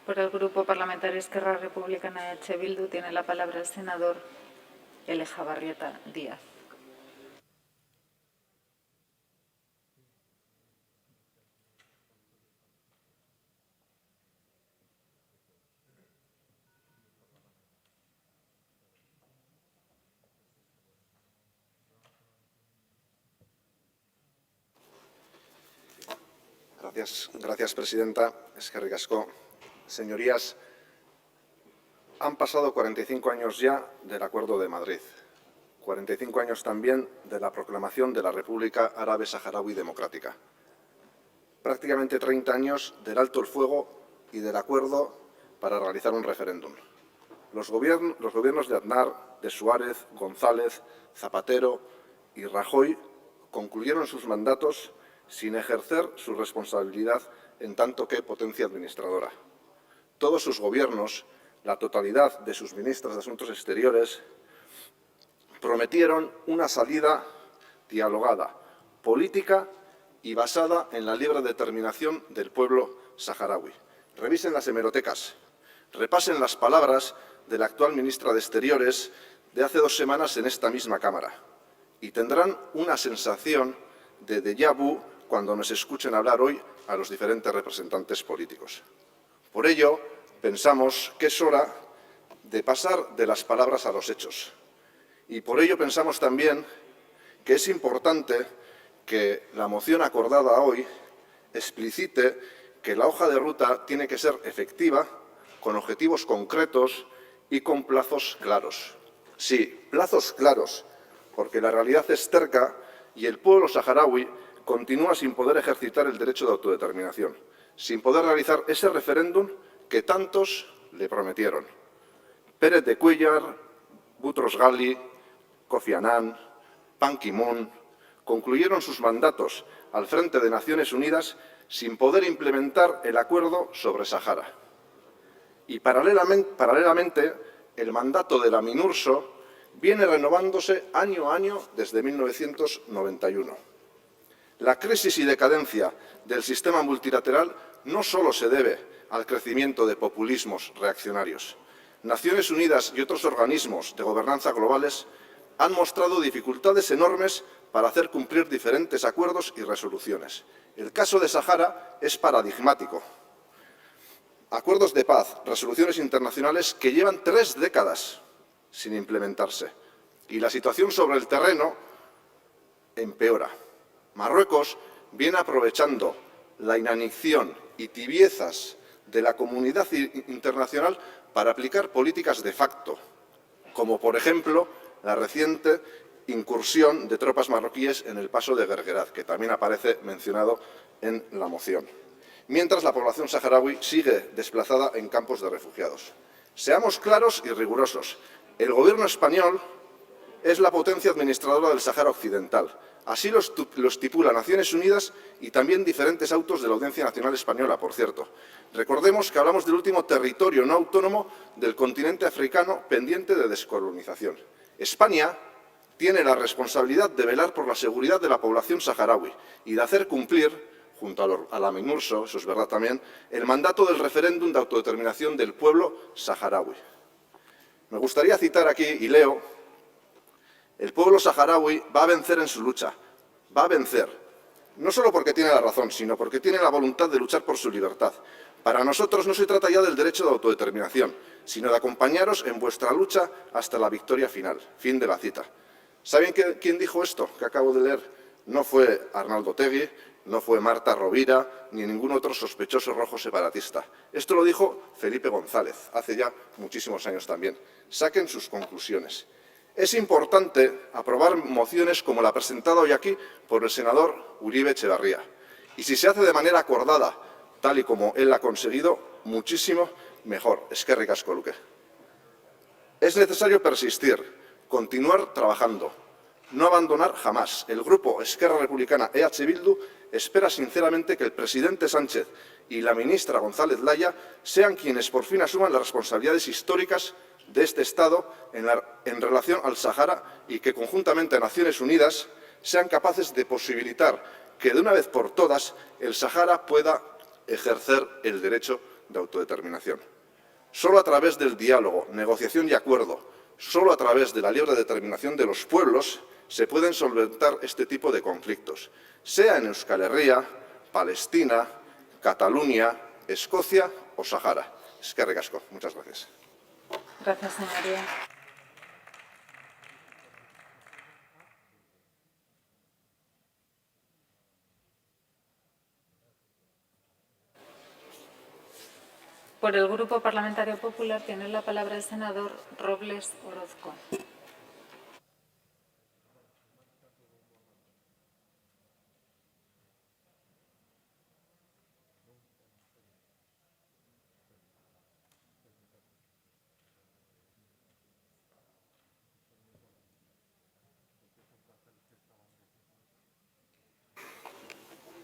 Por el Grupo Parlamentario Esquerra Republicana H. Bildu tiene la palabra el senador Elejabarrieta Díaz. Gracias, presidenta. Eskerrik asko. Señorías, han pasado 45 años ya del Acuerdo de Madrid, 45 años también de la proclamación de la República Árabe Saharaui Democrática, prácticamente 30 años del alto el fuego y del acuerdo para realizar un referéndum. Los gobiernos de Aznar, de Suárez, González, Zapatero y Rajoy concluyeron sus mandatos sin ejercer su responsabilidad en tanto que potencia administradora. Todos sus gobiernos, la totalidad de sus ministros de Asuntos Exteriores, prometieron una salida dialogada, política y basada en la libre determinación del pueblo saharaui. Revisen las hemerotecas. repasen las palabras de la actual ministra de Exteriores de hace 2 semanas en esta misma Cámara y tendrán una sensación de déjà vu cuando nos escuchen hablar hoy a los diferentes representantes políticos. Por ello, pensamos que es hora de pasar de las palabras a los hechos. Y por ello pensamos también que es importante que la moción acordada hoy explicite que la hoja de ruta tiene que ser efectiva, con objetivos concretos y con plazos claros. Sí, plazos claros, porque la realidad es cerca y el pueblo saharaui continúa sin poder ejercitar el derecho de autodeterminación, sin poder realizar ese referéndum que tantos le prometieron. Pérez de Cuéllar, Boutros Ghali, Kofi Annan, Ban Ki-moon concluyeron sus mandatos al frente de Naciones Unidas sin poder implementar el acuerdo sobre Sáhara. Y paralelamente, el mandato de la MINURSO viene renovándose año a año desde 1991. La crisis y decadencia del sistema multilateral no solo se debe al crecimiento de populismos reaccionarios. Naciones Unidas y otros organismos de gobernanza globales han mostrado dificultades enormes para hacer cumplir diferentes acuerdos y resoluciones. El caso de Sáhara es paradigmático. Acuerdos de paz, resoluciones internacionales que llevan 3 décadas sin implementarse. Y la situación sobre el terreno empeora. Marruecos viene aprovechando la inanición y tibiezas de la comunidad internacional para aplicar políticas de facto, como por ejemplo la reciente incursión de tropas marroquíes en el paso de Guergueraz, que también aparece mencionado en la moción, mientras la población saharaui sigue desplazada en campos de refugiados. Seamos claros y rigurosos. El Gobierno español es la potencia administradora del Sáhara Occidental. Así lo estipula Naciones Unidas y también diferentes autos de la Audiencia Nacional Española, por cierto. Recordemos que hablamos del último territorio no autónomo del continente africano pendiente de descolonización. España tiene la responsabilidad de velar por la seguridad de la población saharaui y de hacer cumplir, junto a la MINURSO, eso es verdad también, el mandato del referéndum de autodeterminación del pueblo saharaui. Me gustaría citar aquí, y leo: el pueblo saharaui va a vencer en su lucha, va a vencer, no solo porque tiene la razón, sino porque tiene la voluntad de luchar por su libertad. Para nosotros no se trata ya del derecho de autodeterminación, sino de acompañaros en vuestra lucha hasta la victoria final. Fin de la cita. ¿Saben quién dijo esto que acabo de leer? No fue Arnaldo Otegi, no fue Marta Rovira, ni ningún otro sospechoso rojo separatista. Esto lo dijo Felipe González, hace ya muchísimos años también. Saquen sus conclusiones. Es importante aprobar mociones como la presentada hoy aquí por el senador Uribe Etxebarria. Y si se hace de manera acordada, tal y como él ha conseguido, muchísimo mejor. Eskerrik asko luke. Es necesario persistir, continuar trabajando, no abandonar jamás. El grupo Esquerra Republicana EH Bildu espera sinceramente que el presidente Sánchez y la ministra González Laya sean quienes por fin asuman las responsabilidades históricas de este Estado en relación al Sáhara y que conjuntamente a Naciones Unidas sean capaces de posibilitar que de una vez por todas el Sáhara pueda ejercer el derecho de autodeterminación. Solo a través del diálogo, negociación y acuerdo, solo a través de la libre determinación de los pueblos se pueden solventar este tipo de conflictos, sea en Euskal Herria, Palestina, Cataluña, Escocia o Sáhara. Eskerrik asko. Muchas gracias. Gracias, señoría. Por el Grupo Parlamentario Popular tiene la palabra el senador Robles Orozco.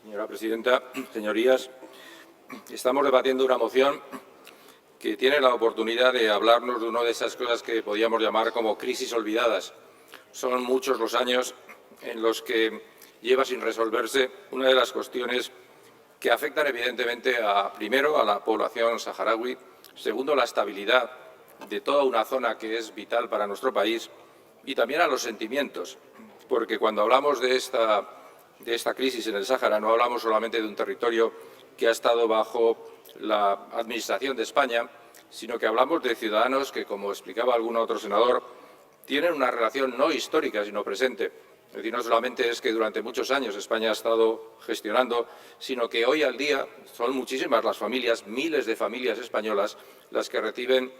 Señora presidenta, señorías, estamos debatiendo una moción que tiene la oportunidad de hablarnos de una de esas cosas que podríamos llamar como crisis olvidadas. Son muchos los años en los que lleva sin resolverse una de las cuestiones que afectan evidentemente primero a la población saharaui, segundo, la estabilidad de toda una zona que es vital para nuestro país, y también a los sentimientos, porque cuando hablamos de esta crisis en el Sáhara no hablamos solamente de un territorio que ha estado bajo la administración de España, sino que hablamos de ciudadanos que, como explicaba algún otro senador, tienen una relación no histórica, sino presente. Es decir, no solamente es que durante muchos años España ha estado gestionando, sino que hoy al día son muchísimas las familias, miles de familias españolas, las que reciben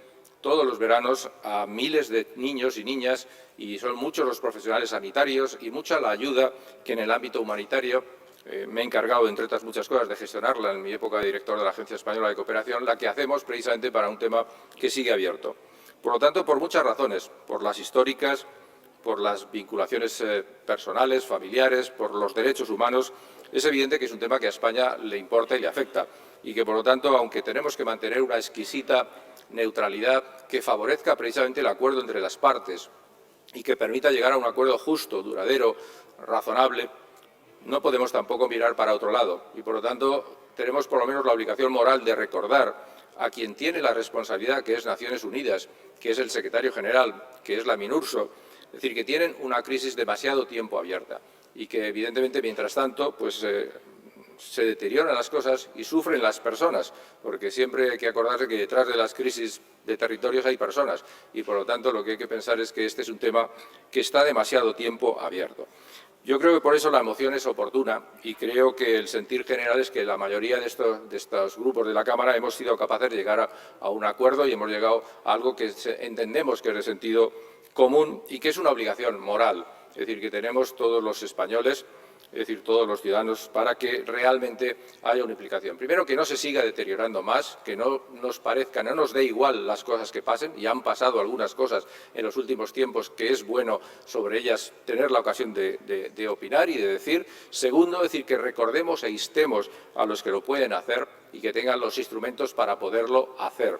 todos los veranos a miles de niños y niñas, y son muchos los profesionales sanitarios y mucha la ayuda que en el ámbito humanitario me he encargado, entre otras muchas cosas, de gestionarla en mi época de director de la Agencia Española de Cooperación, la que hacemos precisamente para un tema que sigue abierto. Por lo tanto, por muchas razones, por las históricas, por las vinculaciones personales, familiares, por los derechos humanos, es evidente que es un tema que a España le importa y le afecta, y que, por lo tanto, aunque tenemos que mantener una exquisita neutralidad que favorezca precisamente el acuerdo entre las partes y que permita llegar a un acuerdo justo, duradero, razonable, no podemos tampoco mirar para otro lado. Y, por lo tanto, tenemos por lo menos la obligación moral de recordar a quien tiene la responsabilidad, que es Naciones Unidas, que es el secretario general, que es la MINURSO, es decir, que tienen una crisis demasiado tiempo abierta y que, evidentemente, mientras tanto, pues se deterioran las cosas y sufren las personas, porque siempre hay que acordarse que detrás de las crisis de territorios hay personas y, por lo tanto, lo que hay que pensar es que este es un tema que está demasiado tiempo abierto. Yo creo que por eso la moción es oportuna y creo que el sentir general es que la mayoría de estos grupos de la Cámara hemos sido capaces de llegar a un acuerdo y hemos llegado a algo que entendemos que es de sentido común y que es una obligación moral, es decir, que tenemos todos los españoles, es decir, todos los ciudadanos, para que realmente haya una implicación. Primero, que no se siga deteriorando más, que no nos parezca, no nos dé igual las cosas que pasen, y han pasado algunas cosas en los últimos tiempos que es bueno sobre ellas tener la ocasión de opinar y de decir. Segundo, decir que recordemos e instemos a los que lo pueden hacer y que tengan los instrumentos para poderlo hacer.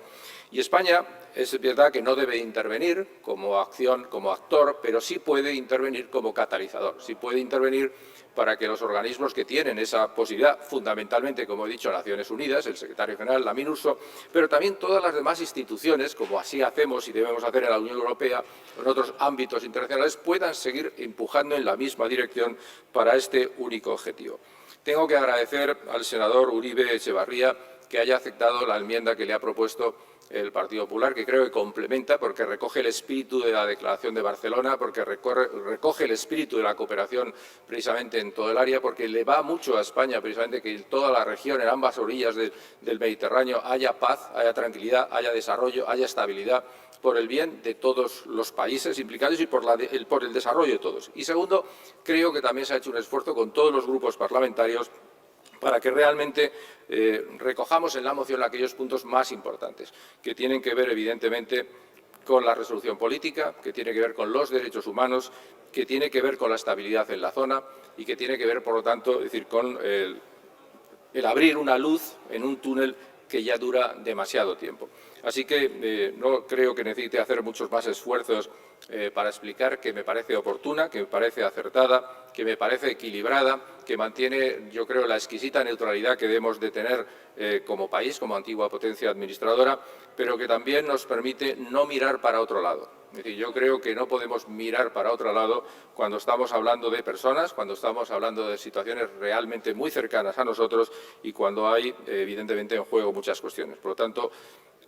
Y España es verdad que no debe intervenir como acción, como actor, pero sí puede intervenir como catalizador, sí puede intervenir para que los organismos que tienen esa posibilidad, fundamentalmente, como he dicho, Naciones Unidas, el secretario general, la MINURSO, pero también todas las demás instituciones, como así hacemos y debemos hacer en la Unión Europea, en otros ámbitos internacionales, puedan seguir empujando en la misma dirección para este único objetivo. Tengo que agradecer al senador Uribe Etxebarria que haya aceptado la enmienda que le ha propuesto el Partido Popular, que creo que complementa, porque recoge el espíritu de la Declaración de Barcelona, porque recoge el espíritu de la cooperación precisamente en todo el área, porque le va mucho a España precisamente que en toda la región, en ambas orillas del Mediterráneo, haya paz, haya tranquilidad, haya desarrollo, haya estabilidad, por el bien de todos los países implicados y por el desarrollo de todos. Y segundo, creo que también se ha hecho un esfuerzo con todos los grupos parlamentarios para que realmente recojamos en la moción aquellos puntos más importantes, que tienen que ver, evidentemente, con la resolución política, que tiene que ver con los derechos humanos, que tiene que ver con la estabilidad en la zona y que tiene que ver, por lo tanto, es decir, con el abrir una luz en un túnel que ya dura demasiado tiempo. Así que no creo que necesite hacer muchos más esfuerzos para explicar que me parece oportuna, que me parece acertada, que me parece equilibrada, que mantiene, yo creo, la exquisita neutralidad que debemos de tener como país, como antigua potencia administradora, pero que también nos permite no mirar para otro lado. Es decir, yo creo que no podemos mirar para otro lado cuando estamos hablando de personas, cuando estamos hablando de situaciones realmente muy cercanas a nosotros y cuando hay, evidentemente, en juego muchas cuestiones. Por lo tanto,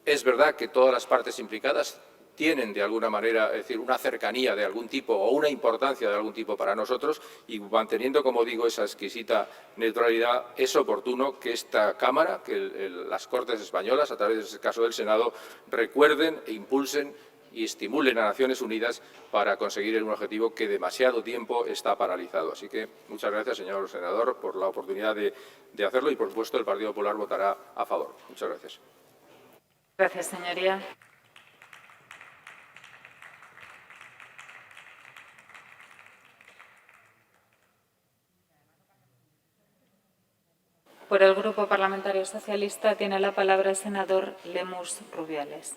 es verdad que todas las partes implicadas tienen, de alguna manera, es decir, una cercanía de algún tipo o una importancia de algún tipo para nosotros y manteniendo, como digo, esa exquisita neutralidad, es oportuno que esta Cámara, que las Cortes españolas, a través de este caso del Senado, recuerden e impulsen y estimulen a Naciones Unidas para conseguir un objetivo que demasiado tiempo está paralizado. Así que muchas gracias, señor senador, por la oportunidad de hacerlo y, por supuesto, el Partido Popular votará a favor. Muchas gracias. Gracias, señoría. Por el Grupo Parlamentario Socialista tiene la palabra el senador Lemus Rubiales.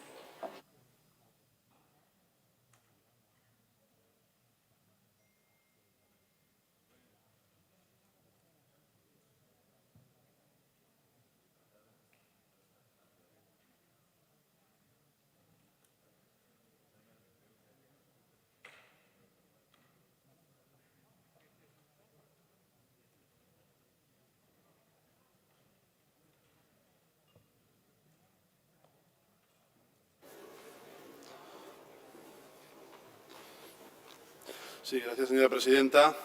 Sí, gracias, señora presidenta.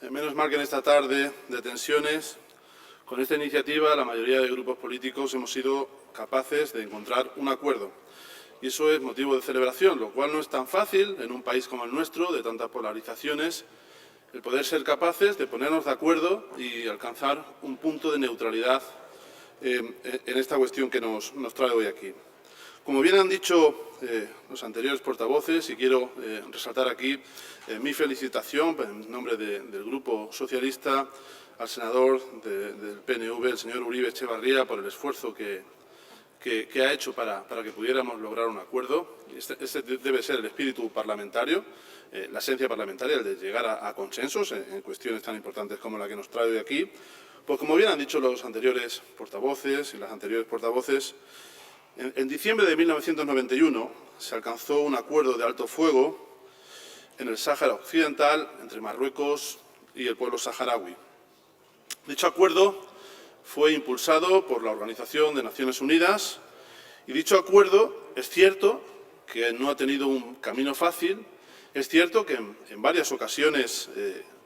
Menos mal que en esta tarde de tensiones, con esta iniciativa, la mayoría de grupos políticos hemos sido capaces de encontrar un acuerdo. Y eso es motivo de celebración, lo cual no es tan fácil en un país como el nuestro, de tantas polarizaciones, el poder ser capaces de ponernos de acuerdo y alcanzar un punto de neutralidad en esta cuestión que nos trae hoy aquí. Como bien han dicho los anteriores portavoces, y quiero resaltar aquí mi felicitación en nombre del Grupo Socialista al senador del PNV, el señor Uribe Etxebarria, por el esfuerzo que ha hecho para que pudiéramos lograr un acuerdo. Este debe ser el espíritu parlamentario, la esencia parlamentaria, el de llegar a consensos en cuestiones tan importantes como la que nos trae hoy aquí. Pues como bien han dicho los anteriores portavoces y las anteriores portavoces, en diciembre de 1991 se alcanzó un acuerdo de alto fuego en el Sáhara Occidental entre Marruecos y el pueblo saharaui. Dicho acuerdo fue impulsado por la Organización de Naciones Unidas y dicho acuerdo es cierto que no ha tenido un camino fácil, es cierto que en varias ocasiones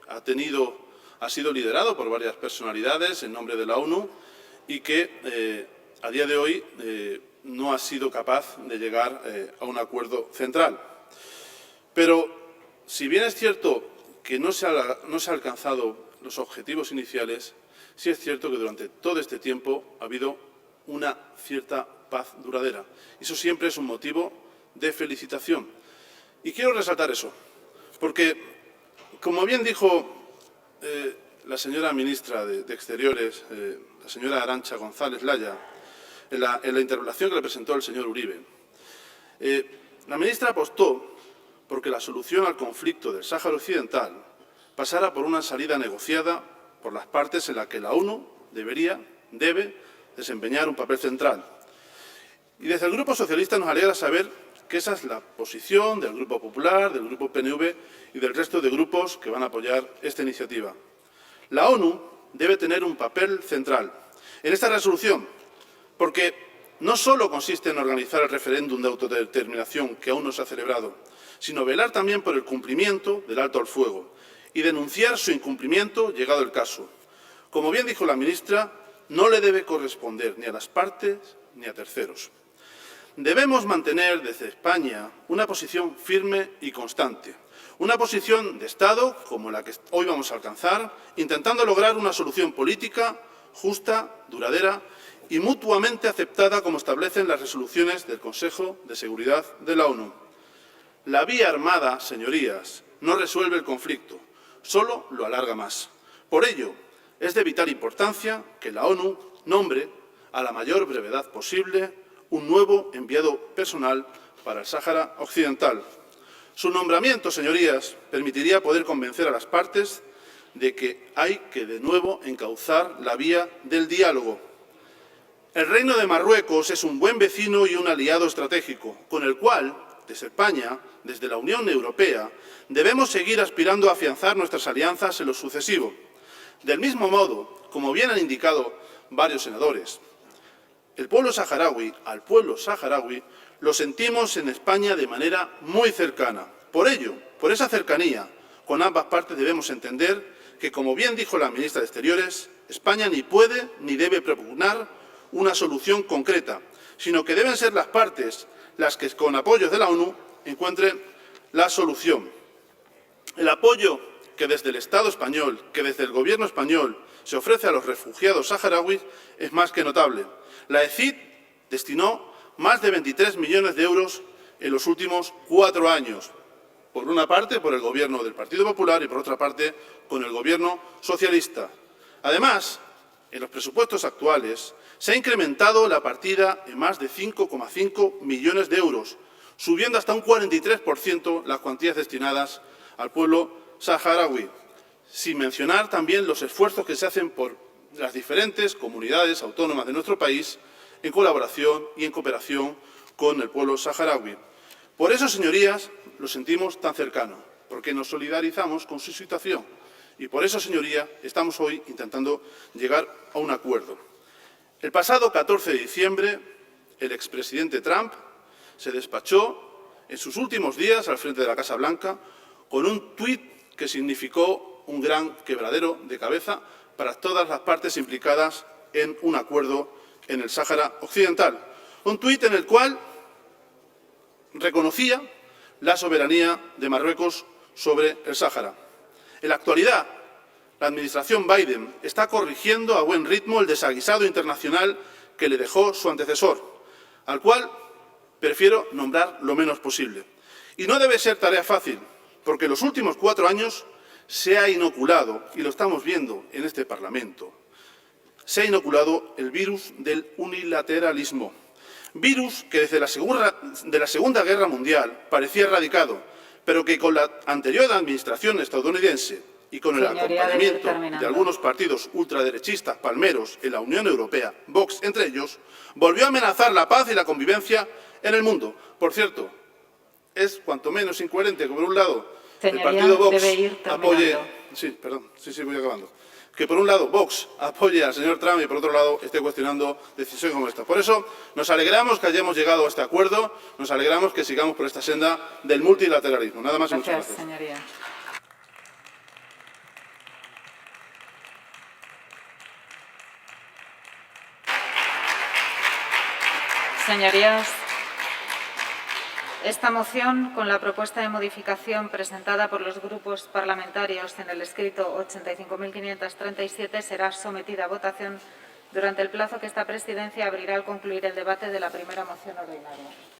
ha sido liderado por varias personalidades en nombre de la ONU y que a día de hoy no ha sido capaz de llegar a un acuerdo central. Pero, si bien es cierto que no se han alcanzado los objetivos iniciales, sí es cierto que durante todo este tiempo ha habido una cierta paz duradera. Eso siempre es un motivo de felicitación. Y quiero resaltar eso, porque, como bien dijo la señora ministra de Exteriores, la señora Arantxa González Laya, en la interpelación que le presentó el señor Uribe, la ministra apostó porque la solución al conflicto del Sáhara Occidental pasara por una salida negociada por las partes en la que la ONU debe desempeñar un papel central. Y desde el Grupo Socialista nos alegra saber que esa es la posición del Grupo Popular, del Grupo PNV y del resto de grupos que van a apoyar esta iniciativa. La ONU debe tener un papel central en esta resolución, porque no solo consiste en organizar el referéndum de autodeterminación que aún no se ha celebrado, sino velar también por el cumplimiento del alto al fuego y denunciar su incumplimiento llegado el caso. Como bien dijo la ministra, no le debe corresponder ni a las partes ni a terceros. Debemos mantener desde España una posición firme y constante, una posición de Estado como la que hoy vamos a alcanzar, intentando lograr una solución política justa, duradera y mutuamente aceptada como establecen las resoluciones del Consejo de Seguridad de la ONU. La vía armada, señorías, no resuelve el conflicto, solo lo alarga más. Por ello, es de vital importancia que la ONU nombre, a la mayor brevedad posible, un nuevo enviado personal para el Sáhara Occidental. Su nombramiento, señorías, permitiría poder convencer a las partes de que hay que de nuevo encauzar la vía del diálogo. El Reino de Marruecos es un buen vecino y un aliado estratégico, con el cual, desde España, desde la Unión Europea, debemos seguir aspirando a afianzar nuestras alianzas en lo sucesivo. Del mismo modo, como bien han indicado varios senadores, al pueblo saharaui, lo sentimos en España de manera muy cercana. Por ello, por esa cercanía, con ambas partes debemos entender que, como bien dijo la ministra de Exteriores, España ni puede ni debe propugnar una solución concreta, sino que deben ser las partes las que, con apoyo de la ONU, encuentren la solución. El apoyo que desde el Estado español, que desde el Gobierno español se ofrece a los refugiados saharauis es más que notable. La ECID destinó más de 23 millones de euros en los últimos 4 años, por una parte por el Gobierno del Partido Popular y por otra parte con el Gobierno socialista. Además, en los presupuestos actuales se ha incrementado la partida en más de 5,5 millones de euros, subiendo hasta un 43% las cuantías destinadas al pueblo saharaui, sin mencionar también los esfuerzos que se hacen por las diferentes comunidades autónomas de nuestro país en colaboración y en cooperación con el pueblo saharaui. Por eso, señorías, lo sentimos tan cercano, porque nos solidarizamos con su situación. Y por eso, señoría, estamos hoy intentando llegar a un acuerdo. El pasado 14 de diciembre, el expresidente Trump se despachó en sus últimos días al frente de la Casa Blanca con un tuit que significó un gran quebradero de cabeza para todas las partes implicadas en un acuerdo en el Sáhara Occidental. Un tuit en el cual reconocía la soberanía de Marruecos sobre el Sáhara. En la actualidad, la Administración Biden está corrigiendo a buen ritmo el desaguisado internacional que le dejó su antecesor, al cual prefiero nombrar lo menos posible. Y no debe ser tarea fácil, porque en los últimos 4 años se ha inoculado, y lo estamos viendo en este Parlamento, se ha inoculado el virus del unilateralismo. Virus que desde la Segunda Guerra Mundial parecía erradicado, pero que con la anterior administración estadounidense y con el acompañamiento de algunos partidos ultraderechistas palmeros en la Unión Europea, Vox entre ellos, volvió a amenazar la paz y la convivencia en el mundo. Por cierto, es cuanto menos incoherente que por un lado el partido Vox apoye... voy acabando. Que por un lado Vox apoye al señor Trump y por otro lado esté cuestionando decisiones como esta. Por eso nos alegramos que hayamos llegado a este acuerdo, nos alegramos que sigamos por esta senda del multilateralismo. Nada más y muchas gracias. Señoría. Señorías, esta moción, con la propuesta de modificación presentada por los grupos parlamentarios en el escrito 85.537, será sometida a votación durante el plazo que esta presidencia abrirá al concluir el debate de la primera moción ordinaria.